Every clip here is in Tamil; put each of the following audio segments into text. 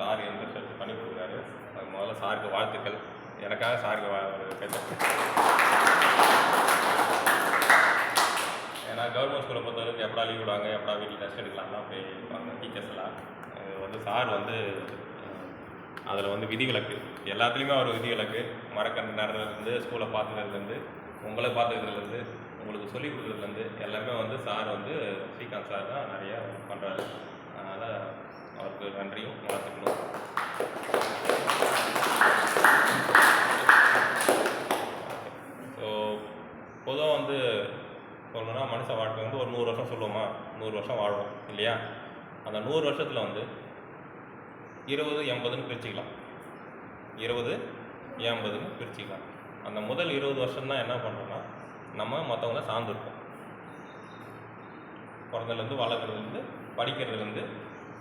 சார் இன்ட்ரெஸ்ட் எடுத்து பண்ணி கொடுக்குறாரு. அது முதல்ல சாருக்கு வாழ்த்துக்கள். எனக்காக சாருக்கு ஒரு பேசுகிறேன். ஏன்னா கவர்மெண்ட் ஸ்கூலை பொறுத்தவரைக்கும் எப்படா லீவ் விடுவாங்க, எப்படா வீட்டில் டெஸ்ட் எடுக்கலாம்லாம் போய் இருப்பாங்க டீச்சர்ஸ் எல்லாம். சார் அதில் விதிவிலக்கு எல்லாத்துலேயுமே ஒரு விதிவிலக்கு. மரக்கன்று நடுறதுலேருந்து, ஸ்கூலை பார்த்துக்கிறதுலேருந்து, உங்களை பார்த்துக்கிறதுலேருந்து, உங்களுக்கு சொல்லிக் கொடுக்குறதுலேருந்து எல்லாமே சார் ஸ்ரீகாந்த் சார் தான் நிறையா பண்ணுறாரு. அதனால் அவருக்கு நன்றியும் வாழ்த்துக்கணும். ஸோ பொதுவாக சொல்லணும்னா மனுஷ வாழ்க்கை ஒரு 100 வருஷம் சொல்லுவோமா, 100 வருஷம் வாழ்வோம் இல்லையா? அந்த 100 வருஷத்தில் 20, 80ன்னு பிரிச்சுக்கலாம். 20, 80ன்னு பிரிச்சுக்கலாம். அந்த முதல் 20 வருஷம்தான் என்ன பண்ணுறோன்னா, நம்ம மற்றவங்கள சார்ந்திருப்போம். பிறந்ததுலேருந்து, வளர்க்குறதுலேருந்து, படிக்கிறதுலேருந்து,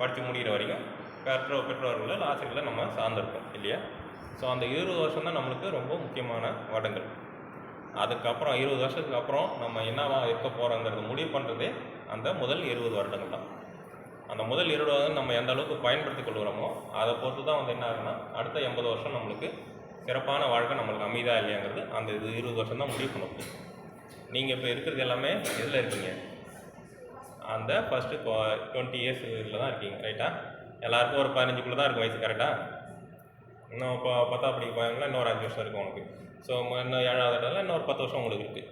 படித்து முடிகிற வரைக்கும் பெற்றோர்களை ஆசிரியர்களை நம்ம சார்ந்திருப்போம் இல்லையா? ஸோ அந்த 20 வருஷம் தான் நம்மளுக்கு ரொம்ப முக்கியமான வருடங்கள். அதுக்கப்புறம் 20 வருஷத்துக்கு அப்புறம் நம்ம என்னவா இருக்க போகிறோங்கிறத முடிவு பண்ணுறதே அந்த முதல் 20 வருடங்கள் தான். அந்த முதல் 20 வருடம் நம்ம எந்த அளவுக்கு பயன்படுத்தி கொள்கிறோமோ அதை பொறுத்து தான் என்ன ஆகுதுன்னா, அடுத்த 80 வருஷம் நம்மளுக்கு சிறப்பான வாழ்க்கை நம்மளுக்கு அமைதா இல்லையாங்கிறது அந்த 20 வருஷம் தான் முடிவு பண்ண முடியும். நீங்கள் இப்போ இருக்கிறது எல்லாமே எதில் இருக்கீங்க? அந்த ஃபஸ்ட்டு 20 இயர்ஸில் தான் இருக்கீங்க, ரைட்டா? எல்லாருக்கும் ஒரு 15குள்ளே தான் இருக்கும் வயசு, கரெக்டாக? இன்னும் இப்போ 10ஆம் படிக்க போகிறாங்களா, இன்னொரு 5 வருஷம் இருக்கும் உனக்கு. ஸோ இன்னும் 7வது இடத்துல இன்னொரு 10 வருஷம் உங்களுக்கு இருக்குது.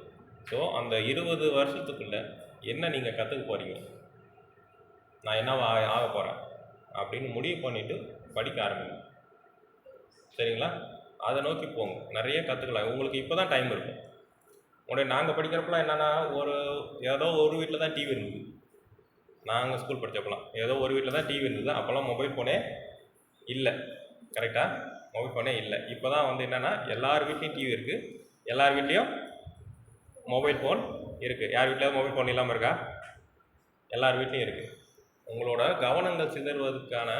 ஸோ அந்த 20 வருஷத்துக்குள்ளே என்ன நீங்கள் கற்றுக்க போகிறீங்க, நான் என்னவா ஆக போகிறேன் அப்படின்னு முடிவு பண்ணிவிட்டு படிக்க ஆரம்பிங்க. சரிங்களா? அதை நோக்கி போங்க. நிறைய கற்றுக்கலாம். உங்களுக்கு இப்போ தான் டைம் இருக்கும். நாங்கள் படிக்கிறப்பெல்லாம் என்னென்னா, ஏதோ ஒரு வீட்டில் தான் டிவி இருந்தது. நாங்கள் ஸ்கூல் படித்தப்பெல்லாம் ஏதோ ஒரு வீட்டில் தான் டிவி இருந்தது. அப்போல்லாம் மொபைல் ஃபோனே இல்லை, கரெக்டாக? மொபைல் ஃபோனே இல்லை. இப்போ தான் என்னென்னா எல்லார் வீட்லேயும் டிவி இருக்குது, எல்லார் வீட்லேயும் மொபைல் ஃபோன் இருக்குது. யார் வீட்டில் மொபைல் ஃபோன் இல்லாமல் இருக்கா? எல்லார் வீட்லேயும் இருக்குது. உங்களோட கவனங்கள் சிதறுவதற்கான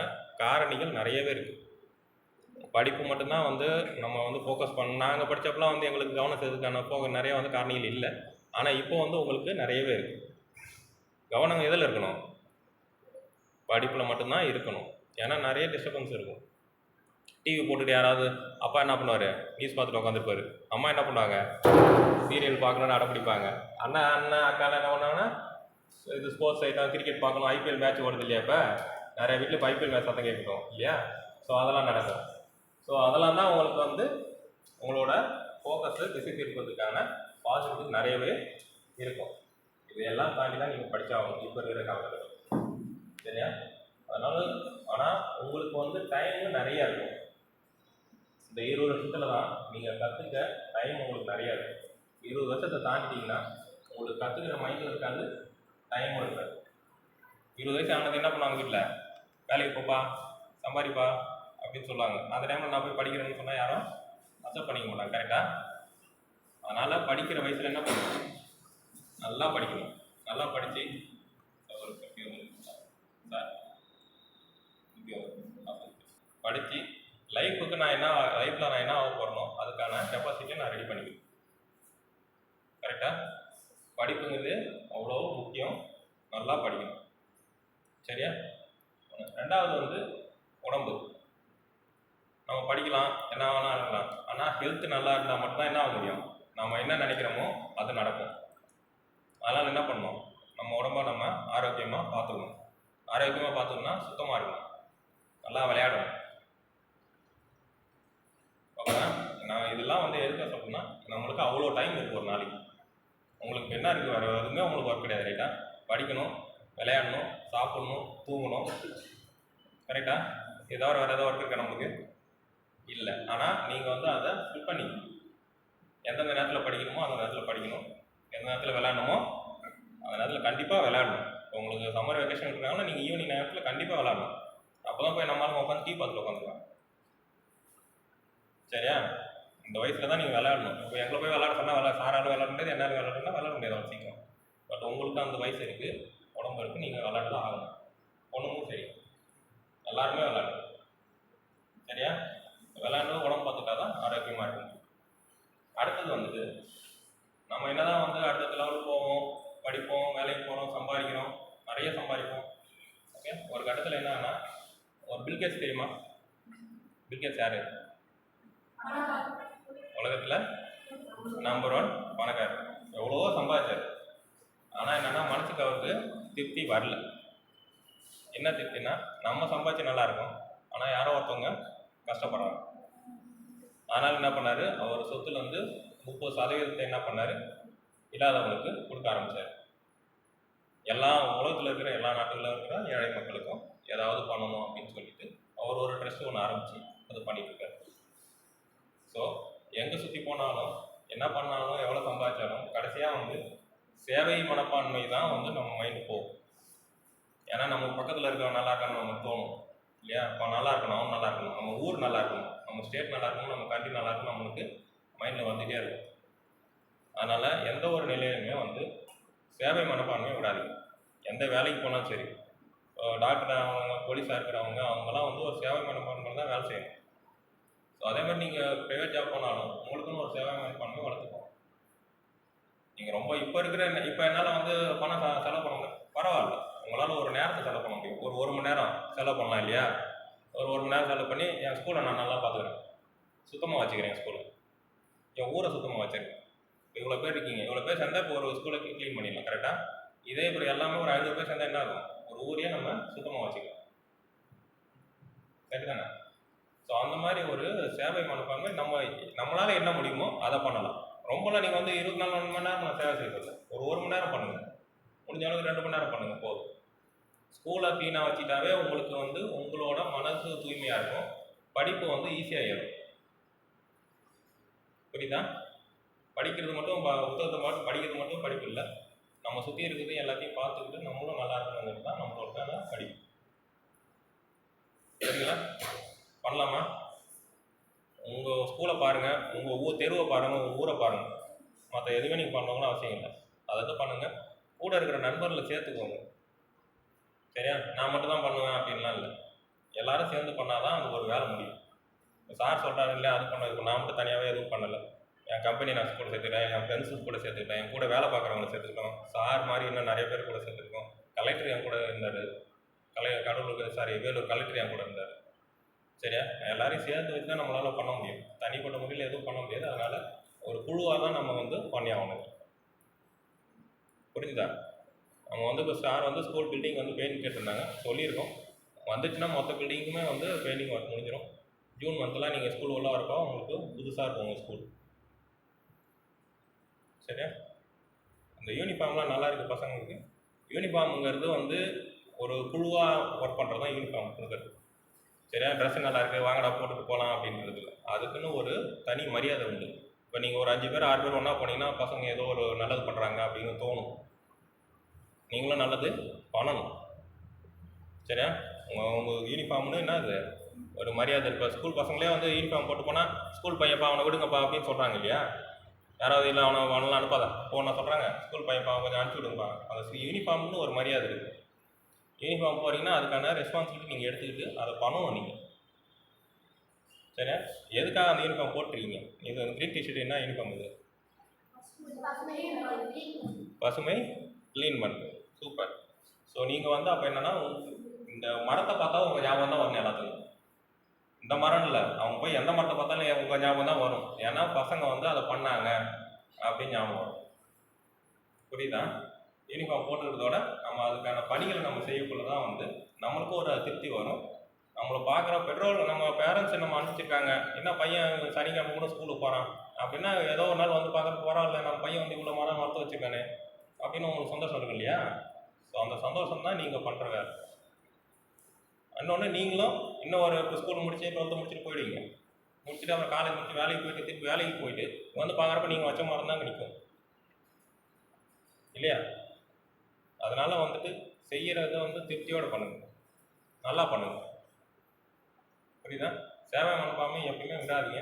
காரணிகள் நிறையவே இருக்குது. படிப்பு மட்டும்தான் நம்ம ஃபோக்கஸ் நாங்கள் படித்தப்பெல்லாம் எங்களுக்கு கவனம் செலுத்துறதுக்கான நிறைய காரணிகள் இல்லை. ஆனால் இப்போ உங்களுக்கு நிறையவே இருக்குது. கவனம் எதில் இருக்கணும்? படிப்பில் மட்டும்தான் இருக்கணும். ஏன்னா நிறைய டிஸ்டர்பன்ஸ் இருக்கும். டிவி போட்டுட்டு யாராவது அப்பா என்ன பண்ணுவார், நியூஸ் பார்த்துட்டு உட்காந்துருப்பார். அம்மா என்ன பண்ணுவாங்க, சீரியல் பார்க்கணுன்னு அடம் பிடிப்பாங்க. அண்ணன் அக்காலாம் என்ன பண்ணாங்கன்னா இது ஸ்போர்ட்ஸ் ஐட்டம், கிரிக்கெட் பார்க்கணும், ஐபிஎல் மேட்ச் ஓடுது இல்லையா? இப்போ நிறைய வீட்டில் இப்போ ஐபிஎல் மேட்ச் சத்தம் கேட்கணும் இல்லையா? ஸோ அதெல்லாம் நடக்கும். ஸோ அதெல்லாம் தான் உங்களுக்கு உங்களோட ஃபோக்கஸை திசை திருப்பதுக்கான பாசிட்டிவ் நிறையவே இருக்கும். இதையெல்லாம் தாண்டி தான் நீங்கள் படித்தாகணும் இப்போ இருக்கிற காலகட்டத்தில், சரியா? ஆனால் உங்களுக்கு டைமு நிறையா இருக்கும். இந்த 20 வருஷத்தில் தான் நீங்கள் கற்றுக்க டைம் உங்களுக்கு நிறையா இருக்கும். 20 வருஷத்தை தாண்டிட்டிங்கன்னா உங்களுக்கு கற்றுக்கிற மைண்டில் இருக்காது, டைமும் இருக்காது. 20 வயசு ஆனது என்ன பண்ணுவாங்க, வீட்டில் வேலைக்கு போப்பா, சம்பாதிப்பா அப்படின்னு சொல்லுவாங்க. அந்த டைமில் நான் போய் படிக்கிறேன்னு சொன்னால் யாரும் அக்செப்ட் பண்ணிக்க மாட்டாங்க, கரெக்டாக? அதனால் படிக்கிற வயசில் என்ன பண்ணணும், நல்லா படிக்கணும். நல்லா படித்து படித்து லைஃப்பில் நான் என்ன ஆக போகிறனோ அதுக்கான கெப்பாசிட்டியை நான் ரெடி பண்ணிக்கிறேன், கரெக்டாக? படிப்புங்கிறது அவ்வளோ முக்கியம். நல்லா படிக்கணும், சரியா? ரெண்டாவது உடம்பு. நம்ம படிக்கலாம், என்ன வேணால் இருக்கலாம். ஆனால் ஹெல்த் நல்லா இருந்தால் மட்டும்தான் என்ன ஆக முடியும், நம்ம என்ன நினைக்கிறோமோ அது நடக்கும். அதனால் என்ன பண்ணணும், நம்ம உடம்பை நம்ம ஆரோக்கியமாக பார்த்துக்கணும். ஆரோக்கியமாக பார்த்துக்கணும்னா சுத்தமாக இருக்கணும், நல்லா விளையாடணும். ஓகேண்ணா? நான் இதெல்லாம் எதுக்க சொல்கிறேன்னா, நம்மளுக்கு அவ்வளோ டைம் இருக்குது ஒரு நாளைக்கு. உங்களுக்கு என்ன இருக்குது, வேறு எதுவுமே உங்களுக்கு ஒர்க் கிடையாது, ரைட்டாக? படிக்கணும், விளையாடணும், சாப்பிட்ணும், தூங்கணும், கரெக்டாக? வேறு ஏதாவது ஒர்க் இருக்கா நம்மளுக்கு? இல்லை. ஆனால் நீங்கள் அதை ஃபில் பண்ணிக்கணும். எந்தெந்த நேரத்தில் படிக்கணுமோ அந்த நேரத்தில் படிக்கணும், எந்த நேரத்தில் விளையாடணுமோ அந்த நேரத்தில் கண்டிப்பாக விளையாடணும். உங்களுக்கு சம்மர் வெக்கேஷன் இருக்கிறாங்கன்னா நீங்கள் ஈவினிங் நேரத்தில் கண்டிப்பாக விளையாடணும். அப்போ தான் போய் நம்மளால உட்காந்து டீ பார்த்துட்டு உட்காந்துக்கலாம், சரியா? இந்த வயசில் தான் நீங்கள் விளையாடணும். இப்போ எங்களை போய் விளையாட சொன்னால் சாராலும் விளையாட முடியாது, என்னாலும் விளையாடுனா விளையாட முடியாது அவ்வளோ சீக்கிரம். பட் உங்களுக்கு அந்த வயசு இருக்குது, உடம்பு இருக்குது, நீங்கள் விளையாட தான் ஆகணும். பொண்ணுமும் சரி, எல்லாருமே விளையாடணும், சரியா? விளையாண்டு உடம்பு பார்த்துட்டா தான் ஆரோக்கியமாக இருக்கும். அடுத்தது நம்ம என்ன தான் அடுத்த லெவலுக்கு போவோம், படிப்போம், வேலைக்கு போகிறோம், சம்பாதிக்கிறோம், நிறைய சம்பாதிப்போம். ஓகே, ஒரு கட்டத்தில் என்னன்னா ஒரு பில்கேட்ஸ் தெரியுமா? பில்கேட்ஸ் யாரு? உலகத்தில் நம்பர் 1 பணக்காரர். எவ்வளவோ சம்பாதிச்சார். ஆனால் என்னென்னா மனசுக்கு அவருக்கு திருப்தி வரல. என்ன திருப்தினா, நம்ம சம்பாதிச்சு நல்லா இருக்கும், ஆனால் யாரோ ஒருத்தவங்க கஷ்டப்படுறாங்க. அதனால் என்ன பண்ணார், அவர் சொத்துல வந்து 30% என்ன பண்ணார், இல்லாதவங்களுக்கு கொடுக்க ஆரம்பித்தார். எல்லா உலகத்தில் இருக்கிற எல்லா நாட்டுகளில் இருக்கிற ஏழை மக்களுக்கும் ஏதாவது பண்ணணும் அப்படின்னு சொல்லிட்டு அவர் ஒரு ட்ரஸ்ட் ஒன்று ஆரம்பித்து அது பண்ணிட்டுருக்காரு. ஸோ எங்கே சுற்றி போனாலும் என்ன பண்ணாலும் எவ்வளோ சம்பாதிச்சாலும் கடைசியாக வந்து சேவை மனப்பான்மை தான் வந்து நம்ம மைண்டு போகும். ஏன்னா நம்ம பக்கத்தில் இருக்கிறவங்க நல்லா இருக்கணும் நமக்கு தோணும் இல்லையா? இப்போ நல்லா இருக்கணும், அவன் நல்லா இருக்கணும், நம்ம ஊர் நல்லா இருக்கணும், நம்ம ஸ்டேட் நல்லா இருக்கணும், நம்ம கண்ட்ரி நல்லா இருக்கணும், நம்மளுக்கு மைண்டில் வந்துகிட்டே இருக்கும். அதனால் எந்த ஒரு நிலையிலுமே வந்து சேவை மனப்பான்மை விடாதீங்க. எந்த வேலைக்கு போனாலும் சரி, டாக்டர் ஆகிறவங்க, போலீஸாக இருக்கிறவங்க, அவங்கெல்லாம் வந்து ஒரு சேவை மனப்பான்மை தான் வேலை செய்யணும். ஸோ அதே மாதிரி நீங்கள் ப்ரைவேட் ஜாப் போனாலும் உங்களுக்குன்னு ஒரு சேவை மனப்பான்மை வளர்த்துக்கணும். நீங்கள் ரொம்ப இப்போ என்னால் வந்து பணம் செலவு பண்ண முடியும், பரவாயில்ல, உங்களால் ஒரு நேரத்தை செலவு பண்ண முடியும். ஒரு மணி நேரம் செலவு பண்ணலாம் இல்லையா? ஒரு மணி நேரம் செலவு பண்ணி என் ஸ்கூலை நான் நல்லா பார்த்துக்கிறேன், சுத்தமாக வச்சுக்கிறேன், என் ஸ்கூலை, என் ஊரை சுத்தமாக வச்சுருக்கேன். இவ்வளோ பேர் இருக்கீங்க, இவ்வளோ பேர் சேர்ந்தால் இப்போ ஒரு ஸ்கூலை க்ளீன் பண்ணிடலாம் கரெக்டாக. இதே இப்போ எல்லாமே ஒரு 500 பேர் சேர்ந்தால் என்ன இருக்கும், ஒரு ஊரையே நம்ம சுத்தமாக வச்சுக்கலாம், சரி தானே? ஸோ அந்த மாதிரி ஒரு சேவை மனப்பான்மை நம்மளால் என்ன முடியுமோ அதை பண்ணலாம். ரொம்பலாம் நீங்கள் வந்து 24 மணி நேரம் நான் சேவை செய்யறதில்ல, ஒரு மணி நேரம் பண்ணுங்கள், முடிஞ்ச அளவுக்கு 2 மணி நேரம் பண்ணுங்கள் போதும். ஸ்கூலை க்ளீனாக வச்சுட்டாவே உங்களுக்கு வந்து உங்களோட மனசு தூய்மையாக இருக்கும், படிப்பு வந்து ஈஸியாக ஏறும். புரியுதா? படிக்கிறது மட்டும் புத்தகத்தை மட்டும் படிக்கிறது மட்டும் படிப்பு இல்லை, நம்ம சுற்றி இருக்கிறது எல்லாத்தையும் பார்த்துக்கிட்டு நம்மளும் நல்லா இருக்கணுங்கிறது தான் நம்மளோட படிப்பு. சரிங்களா? பண்ணலாமா? உங்கள் ஸ்கூலை பாருங்கள், உங்கள் தெருவை பாருங்கள், உங்கள் ஊரை பாருங்கள், மற்ற எதுவுமே நீங்கள் பண்ணணும்னு அவசியம் இல்லை. அதை பண்ணுங்கள், கூட இருக்கிற நண்பர்களை சேர்த்துக்கோங்க. சரியா? நான் மட்டும் தான் பண்ணுவேன் அப்படின்லாம் இல்லை, எல்லாரும் சேர்ந்து பண்ணால் தான் அது ஒரு வேலை முடியும். சார் சொல்கிறாரு இல்லை அது பண்ண, நான் மட்டும் தனியாகவே எதுவும் பண்ணலை. என் கம்பெனி நான் கூட சேர்த்துக்கிட்டேன், என் ஃப்ரெண்ட்ஸு கூட சேர்த்துக்கிட்டேன், என் கூட வேலை பார்க்குறவங்களை சேர்த்துக்கிட்டோம், சார் மாதிரி இன்னும் நிறைய பேர் கூட சேர்த்துருக்கோம், கலெக்டர் என் கூட இருந்தார், வேலூர் கலெக்டர் என் கூட இருந்தார். சரியா? எல்லாரையும் சேர்ந்து வச்சு தான் நம்மளால் பண்ண முடியும், தனிப்பட்ட முறையில் எதுவும் பண்ண முடியாது. அதனால் ஒரு குழுவாக தான் நம்ம வந்து பண்ணி ஆகணும். புரிஞ்சுதா? நம்ம வந்து இப்போ சார் வந்து ஸ்கூல் பில்டிங் வந்து பெயிண்ட் கேட்டிருந்தாங்க, சொல்லியிருக்கோம், வந்துச்சுன்னா மொத்த பில்டிங்குமே வந்து பெயிண்டிங் ஒர்க் முடிஞ்சிடும். ஜூன் மந்த்லாம் நீங்கள் ஸ்கூல் உள்ள வரப்போ உங்களுக்கு புதுசாக இருக்கும் உங்கள் ஸ்கூல். சரியா? அந்த யூனிஃபார்ம்லாம் நல்லா இருக்குது பசங்களுக்கு. யூனிஃபார்முங்கிறது வந்து ஒரு குழுவாக ஒர்க் பண்ணுறது தான் யூனிஃபார்ம் கொடுக்குறது. சரியா? ட்ரெஸ்ஸு நல்லா இருக்குது, வாங்கடா போட்டுட்டு போகலாம் அப்படின்றது இல்லை, அதுக்குன்னு ஒரு தனி மரியாதை உண்டு. இப்போ நீங்கள் ஒரு 5 பேர் 6 பேர் ஒன்றா போனீங்கன்னா பசங்க ஏதோ ஒரு நல்லது பண்ணுறாங்க அப்படின்னு தோணும், நீங்களும் நல்லது பண்ணணும். சரியா? உங்கள் யூனிஃபார்ம்னு என்ன அது ஒரு மரியாதை. இப்போ ஸ்கூல் பசங்களே வந்து யூனிஃபார்ம் போட்டு போனால் ஸ்கூல் பையன்ப்பா அவனை விடுங்கப்பா அப்படின்னு சொல்கிறாங்க இல்லையா? யாராவது இல்லை அவனெல்லாம் அனுப்பாத போன சொல்கிறாங்க, ஸ்கூல் பையன்ப்பா கொஞ்சம் அனுப்பிச்சி விடுங்கப்பா. அந்த யூனிஃபார்ம்னு ஒரு மரியாதை இருக்குது. யூனிஃபார்ம் போகிறீங்கன்னா அதுக்கான ரெஸ்பான்சிபிலிட்டி நீங்கள் எடுத்துக்கிட்டு அதை பண்ணணும் நீங்கள். சரியா? எதுக்காக அந்த யூனிஃபார்ம் போட்டிருக்கீங்க? இது க்ரீன் டிஷர்ட் என்ன யூனிஃபார்ம்? இது பசுமை க்ளீன் பண்ணுறது. சூப்பர். ஸோ நீங்கள் வந்து அப்போ என்னென்னா இந்த மரத்தை பார்த்தா உங்கள் ஞாபகம் தான் வரணும் எல்லாத்துக்கும். இந்த மரம் இல்லை, அவங்க போய் எந்த மரத்தை பார்த்தாலும் உங்கள் ஞாபகம் தான் வரும், ஏன்னா பசங்க வந்து அதை பண்ணாங்க அப்படின்னு ஞாபகம் வரும். புரியுதா? யூனிஃபார்ம் போட்டுக்கிறதோட நம்ம அதுக்கான பணிகளை நம்ம செய்யக்குள்ள தான் வந்து நம்மளுக்கும் ஒரு திருப்தி வரும். நம்மளை பார்க்குற நம்ம பேரண்ட்ஸ் நம்ம அனுப்பிச்சிருக்காங்க, என்ன பையன் சனிக்கிழமை கூட ஸ்கூலுக்கு போகிறான் அப்படின்னா ஏதோ ஒரு நாள் வந்து பார்க்குறதுக்கு பரவாயில்ல, நம்ம பையன் வந்து இவ்வளோ மரம் வளர்த்து வச்சுருக்கானே அப்படின்னு உங்களுக்கு சந்தோஷம் இருக்கு இல்லையா? ஸோ அந்த சந்தோஷம் தான் நீங்கள் பண்ணுற வேலை. இன்னொன்று நீங்களும் இன்னும் ஒரு ஸ்கூல் முடிச்சு 12th முடிச்சுட்டு போயிடுவீங்க, முடிச்சுட்டு அப்புறம் காலேஜ் முடிச்சு வேலைக்கு போயிட்டு திருப்பி வேலைக்கு போயிட்டு வந்து பார்க்குறப்ப நீங்கள் வச்ச மரம் தான் நிற்கும் இல்லையா? அதனால் வந்துட்டு செய்கிறத வந்து திருப்தியோடு பண்ணுங்கள், நல்லா பண்ணுங்கள். புரியுதா? சேவை மனப்பான்மை எப்பயுமே விடாதீங்க.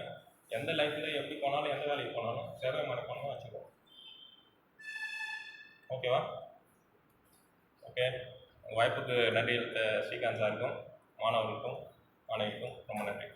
எந்த லைஃப்பில் எப்படி போனாலும் எந்த வேலைக்கு போனாலும் சேவை மனப்பான்மை வச்சுக்கோங்க. ஓகேவா? ஓகே. வாய்ப்புக்கு நன்றி ஸ்ரீகாந்த் சாருக்கும் மாணவர்களுக்கும் மாணவிக்கும் ரொம்ப நன்றி.